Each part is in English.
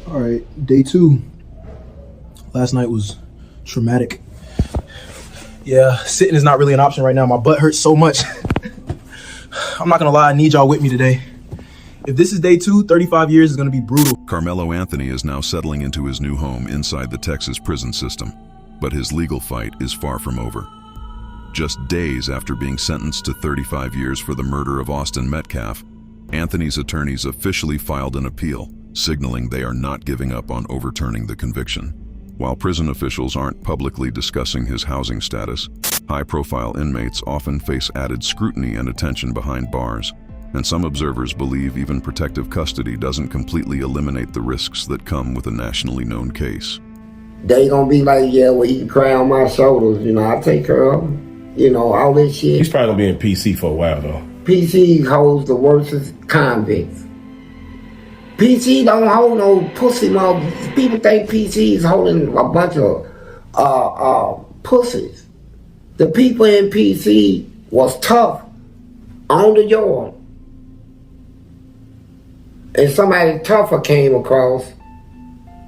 All right, day 2. Last night was traumatic. Yeah, sitting is not really an option right now. My butt hurts so much. I'm not gonna lie, I need y'all with me today. If this is day 2, 35 years is gonna be brutal. Karmelo Anthony is now settling into his new home inside the Texas prison system, but his legal fight is far from over. Just days after being sentenced to 35 years for the murder of Austin Metcalf, Anthony's attorneys officially filed an appeal, signaling they are not giving up on overturning the conviction. While prison officials aren't publicly discussing his housing status, high-profile inmates often face added scrutiny and attention behind bars, and some observers believe even protective custody doesn't completely eliminate the risks that come with a nationally known case. They gonna be like, yeah, well, he can cry on my shoulders, I'll take care of him, all this shit. He's probably gonna be in PC for a while, though. PC holds the worstest convicts. PC don't hold no pussy mother. People think PC is holding a bunch of pussies. The people in PC was tough on the yard. And somebody tougher came across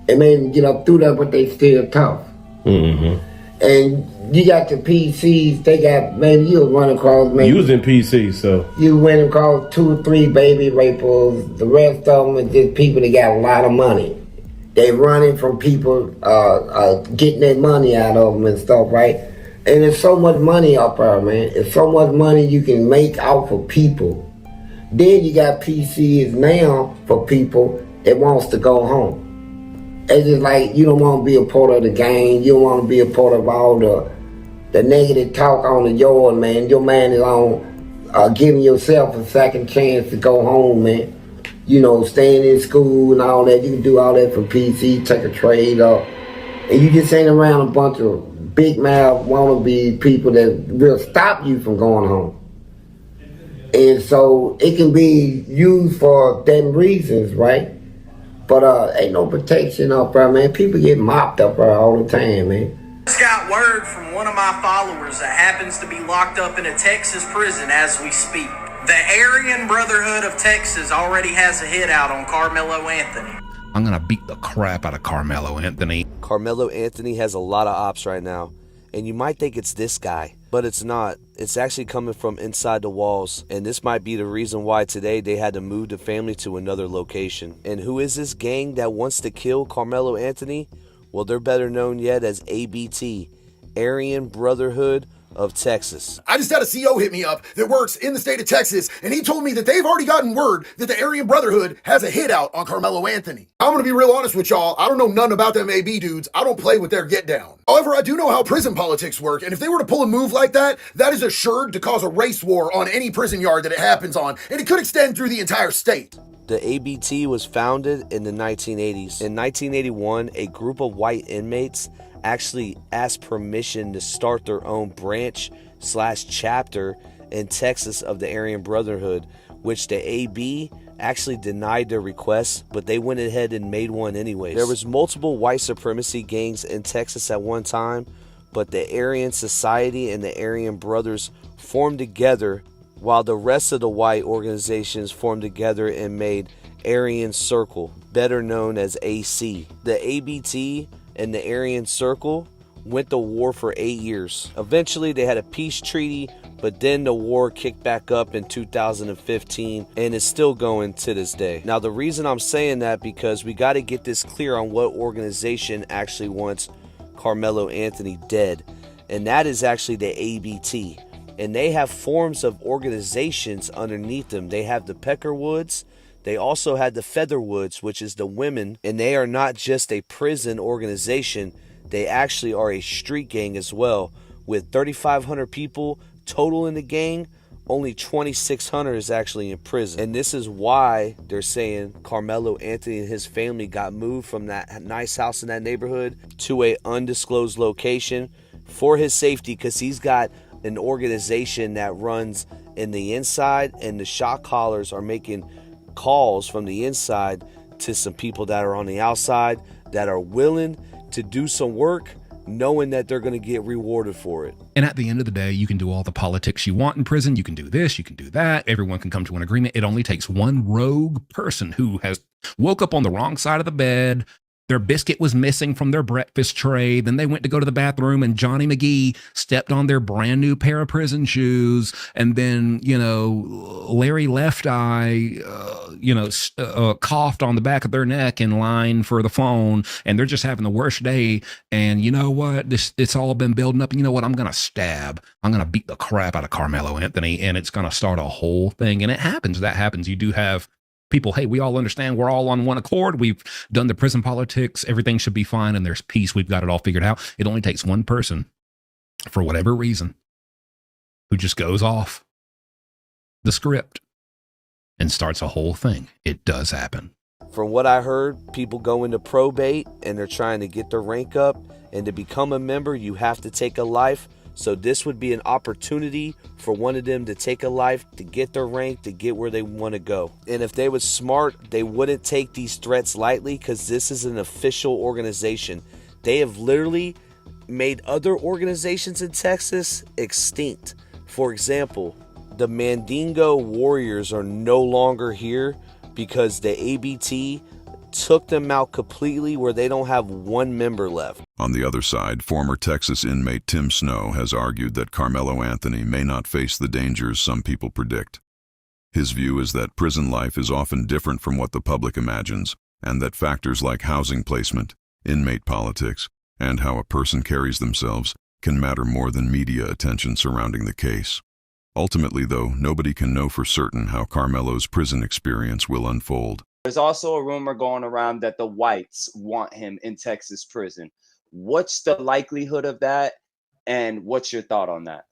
and made them get up through that, but they still tough. Mm-hmm. And you got the PCs, they got, maybe you'll run across, maybe. You was in PC, so. You went across 2 or 3 baby rapers. The rest of them are just people that got a lot of money. They running from people getting their money out of them and stuff, right? And there's so much money up there, man. There's so much money you can make off of people. Then you got PCs now for people that wants to go home. It's just like you don't want to be a part of the gang. You don't want to be a part of all the negative talk on the yard, man. Your man is on giving yourself a second chance to go home, man. Staying in school and all that. You can do all that for PC, take a trade up. And you just ain't around a bunch of big mouth wannabe people that will stop you from going home. And so it can be used for them reasons, right? But ain't no protection up there, man. People get mopped up there all the time, man. Just got word from one of my followers that happens to be locked up in a Texas prison as we speak. The Aryan Brotherhood of Texas already has a hit out on Karmelo Anthony. I'm gonna beat the crap out of Karmelo Anthony. Karmelo Anthony has a lot of ops right now, and you might think it's this guy, but it's not. It's actually coming from inside the walls, and this might be the reason why today they had to move the family to another location. And who is this gang that wants to kill Karmelo Anthony? Well, they're better known yet as ABT, Aryan Brotherhood of Texas. I just had a CO hit me up that works in the state of Texas, and he told me that they've already gotten word that the Aryan Brotherhood has a hit out on Karmelo Anthony. I'm gonna be real honest with y'all, I don't know nothing about them AB dudes. I don't play with their get down. However, I do know how prison politics work, and if they were to pull a move like that, that is assured to cause a race war on any prison yard that it happens on, and it could extend through the entire state. The ABT was founded in the 1980s. In 1981, a group of white inmates actually asked permission to start their own branch/chapter in Texas of the Aryan Brotherhood, which the AB actually denied their request, but they went ahead and made one anyways. There was multiple white supremacy gangs in Texas at one time, but the Aryan Society and the Aryan Brothers formed together, while the rest of the white organizations formed together and made Aryan Circle, better known as AC. The ABT and the Aryan Circle went to war for 8 years. Eventually they had a peace treaty, but then the war kicked back up in 2015 and is still going to this day. Now the reason I'm saying that, because we got to get this clear on what organization actually wants Karmelo Anthony dead, and that is actually the ABT. And they have forms of organizations underneath them. They have the Peckerwoods. They also had the Featherwoods, which is the women, and they are not just a prison organization. They actually are a street gang as well. With 3,500 people total in the gang, only 2,600 is actually in prison. And this is why they're saying Karmelo Anthony and his family got moved from that nice house in that neighborhood to a undisclosed location for his safety, because he's got an organization that runs in the inside, and the shot callers are making calls from the inside to some people that are on the outside that are willing to do some work knowing that they're going to get rewarded for it. And at the end of the day, you can do all the politics you want in prison. You can do this, you can do that. Everyone can come to an agreement. It only takes one rogue person who has woke up on the wrong side of the bed. Their biscuit was missing from their breakfast tray. Then they went to go to the bathroom and Johnny McGee stepped on their brand new pair of prison shoes. And then, Larry Left Eye, coughed on the back of their neck in line for the phone. And they're just having the worst day. And you know what? It's all been building up. And you know what? I'm going to beat the crap out of Karmelo Anthony. And it's going to start a whole thing. And it happens. That happens. You do have people, hey, we all understand, we're all on one accord, we've done the prison politics, everything should be fine, and there's peace, we've got it all figured out. It only takes one person, for whatever reason, who just goes off the script and starts a whole thing. It does happen. From what I heard, people go into probate and they're trying to get their rank up, and to become a member, you have to take a life. So this would be an opportunity for one of them to take a life, to get their rank, to get where they want to go. And if they was smart, they wouldn't take these threats lightly, because this is an official organization. They have literally made other organizations in Texas extinct. For example, the Mandingo Warriors are no longer here because the ABT took them out completely, where they don't have one member left. On the other side, former Texas inmate Tim Snow has argued that Karmelo Anthony may not face the dangers some people predict. His view is that prison life is often different from what the public imagines, and that factors like housing placement, inmate politics, and how a person carries themselves can matter more than media attention surrounding the case. Ultimately, though, nobody can know for certain how Karmelo's prison experience will unfold. There's also a rumor going around that the whites want him in Texas prison. What's the likelihood of that, and what's your thought on that?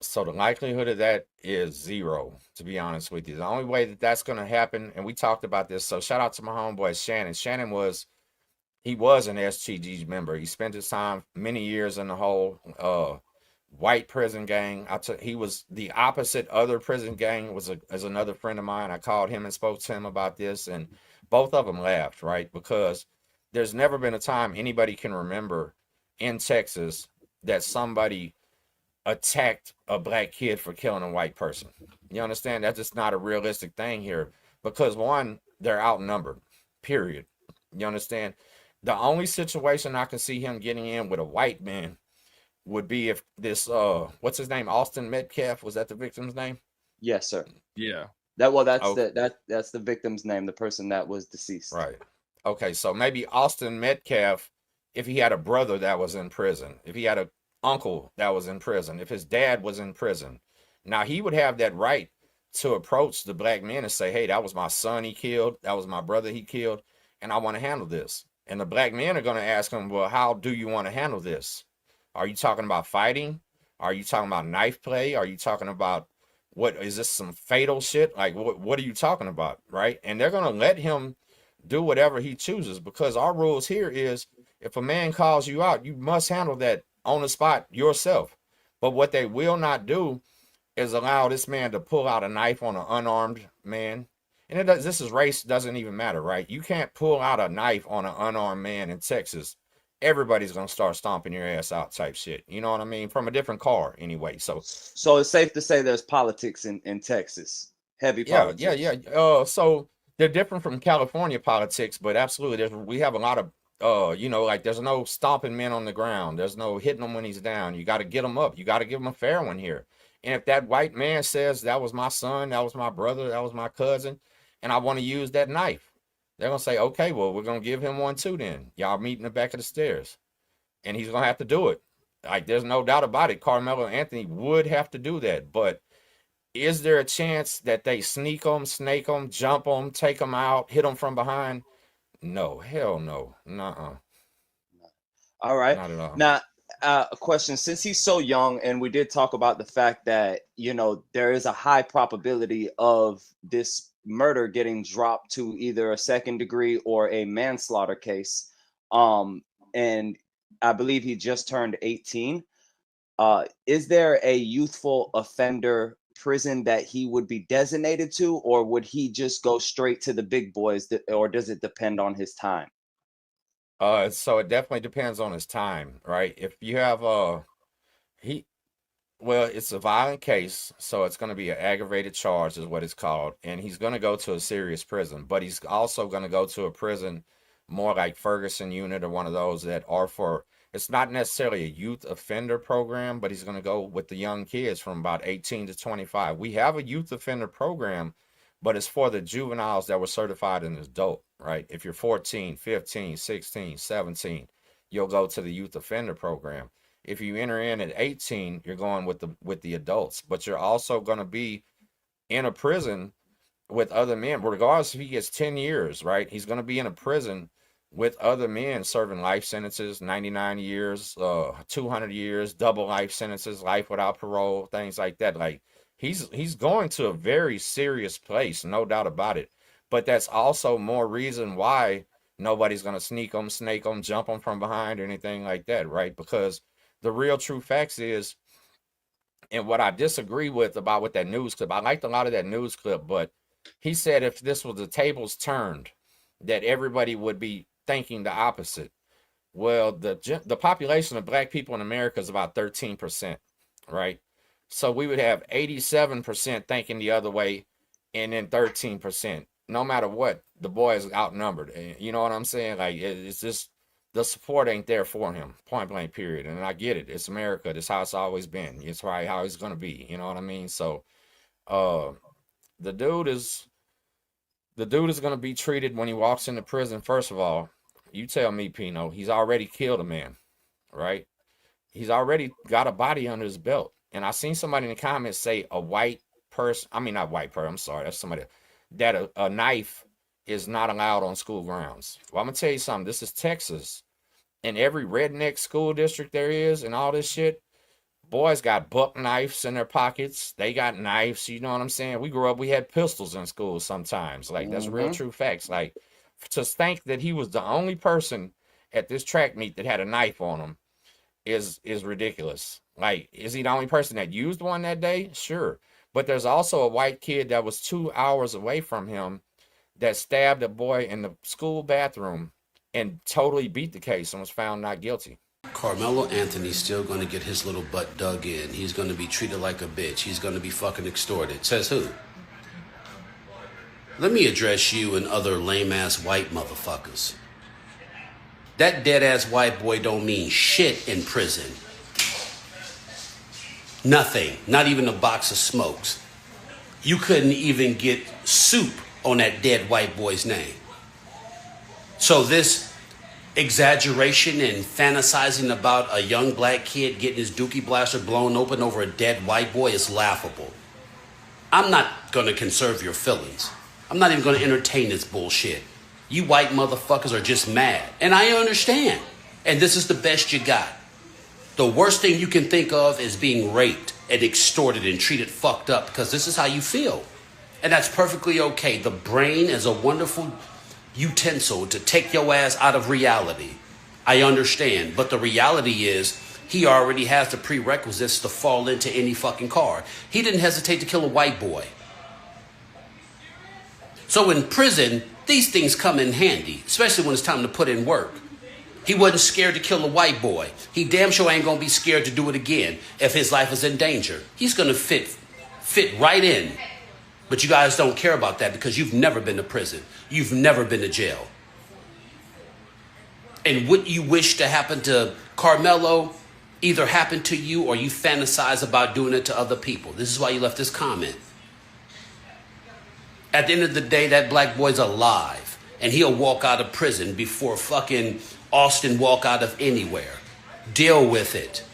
So the likelihood of that is zero, to be honest with you. The only way that that's going to happen, and we talked about this, so shout out to my homeboy Shannon. Shannon was an STG member. He spent his time many years in the whole white prison gang. He was the opposite other prison gang, as another friend of mine. I called him and spoke to him about this, and both of them laughed, right? Because there's never been a time anybody can remember in Texas that somebody attacked a black kid for killing a white person. You understand? That's just not a realistic thing here, because one, they're outnumbered, period. You understand? The only situation I can see him getting in with a white man would be if this what's his name, Austin Metcalf, was that the victim's name? Yes, sir. Yeah. That's the victim's name, the person that was deceased. Right. Okay, so maybe Austin Metcalf, if he had a brother that was in prison, if he had an uncle that was in prison, if his dad was in prison, now he would have that right to approach the black men and say, hey, that was my son he killed, that was my brother he killed, and I want to handle this. And the black men are going to ask him, well, how do you want to handle this? Are you talking about fighting? Are you talking about knife play? Are you talking about, what is this, some fatal shit? Like, what are you talking about, right? And they're going to let him do whatever he chooses, because our rules here is, if a man calls you out, you must handle that on the spot yourself. But what they will not do is allow this man to pull out a knife on an unarmed man. And this is race, doesn't even matter, right? You can't pull out a knife on an unarmed man in Texas. Everybody's going to start stomping your ass out type shit. You know what I mean? From a different car anyway. So it's safe to say there's politics in Texas. Heavy politics. Yeah. So they're different from California politics, but absolutely, we have a lot of, like, there's no stomping men on the ground. There's no hitting him when he's down. You got to get him up. You got to give him a fair one here. And if that white man says, that was my son, that was my brother, that was my cousin, and I want to use that knife, they're going to say, okay, well, we're going to give him one too then. Y'all meet in the back of the stairs. And he's going to have to do it. Like, there's no doubt about it. Karmelo Anthony would have to do that. But is there a chance that they sneak him, snake him, jump him, take him out, hit him from behind? No, hell no. Nuh-uh. All right. Not at all. Now, a question. Since he's so young, and we did talk about the fact that, there is a high probability of this murder getting dropped to either a second degree or a manslaughter case. And I believe he just turned 18. Is there a youthful offender prison that he would be designated to, or would he just go straight to the big boys, or does it depend on his time? So it definitely depends on his time, right? If you have he well, it's a violent case, so it's going to be an aggravated charge, is what it's called, and he's going to go to a serious prison. But he's also going to go to a prison more like Ferguson Unit or one of those that are for. It's not necessarily a youth offender program, but he's going to go with the young kids from about 18 to 25. We have a youth offender program, but it's for the juveniles that were certified an adult, right? If you're 14, 15, 16, 17, you'll go to the youth offender program. If you enter in at 18, you're going with the adults, but you're also going to be in a prison with other men, regardless if he gets 10 years, right? He's going to be in a prison with other men serving life sentences, 99 years, 200 years, double life sentences, life without parole, things like that. Like he's going to a very serious place, no doubt about it. But that's also more reason why nobody's going to sneak him, snake him, jump him from behind or anything like that, right? Because the real true facts is, and what I disagree with that news clip, I liked a lot of that news clip, but he said if this was the tables turned, that everybody would be thinking the opposite. Well, the population of black people in America is about 13%, right? So we would have 87% thinking the other way, and then 13%. No matter what, the boy is outnumbered. You know what I'm saying? Like it's just, the support ain't there for him, point blank, period. And I get it. It's America. This how it's always been. It's probably how it's going to be. You know what I mean? So the dude is going to be treated when he walks into prison. First of all, you tell me, Pino, he's already killed a man, right? He's already got a body under his belt. And I seen somebody in the comments say a white person, I mean, not white person, I'm sorry, that's somebody, that a knife is not allowed on school grounds. Well, I'm going to tell you something. This is Texas. In every redneck school district there is and all this shit, boys got buck knives in their pockets. They got knives. You know what I'm saying? We grew up, we had pistols in school sometimes. Like, that's real true facts. Like, to think that he was the only person at this track meet that had a knife on him is ridiculous. Like, is he the only person that used one that day? Sure. But there's also a white kid that was 2 hours away from him that stabbed a boy in the school bathroom and totally beat the case and was found not guilty. Karmelo Anthony's still going to get his little butt dug in. He's going to be treated like a bitch. He's going to be fucking extorted. Says who? Let me address you and other lame-ass white motherfuckers. That dead-ass white boy don't mean shit in prison. Nothing. Not even a box of smokes. You couldn't even get soup on that dead white boy's name. So this exaggeration and fantasizing about a young black kid getting his dookie blaster blown open over a dead white boy is laughable. I'm not going to conserve your feelings. I'm not even going to entertain this bullshit. You white motherfuckers are just mad. And I understand. And this is the best you got. The worst thing you can think of is being raped and extorted and treated fucked up because this is how you feel. And that's perfectly okay. The brain is a wonderful utensil to take your ass out of reality. I understand. But the reality is he already has the prerequisites to fall into any fucking car. He didn't hesitate to kill a white boy. So in prison, these things come in handy, especially when it's time to put in work. He wasn't scared to kill a white boy. He damn sure ain't gonna be scared to do it again if his life is in danger. He's gonna fit right in. But you guys don't care about that because you've never been to prison. You've never been to jail. And what you wish to happen to Karmelo either happened to you or you fantasize about doing it to other people. This is why you left this comment. At the end of the day, that black boy's alive. And he'll walk out of prison before fucking Austin walk out of anywhere. Deal with it.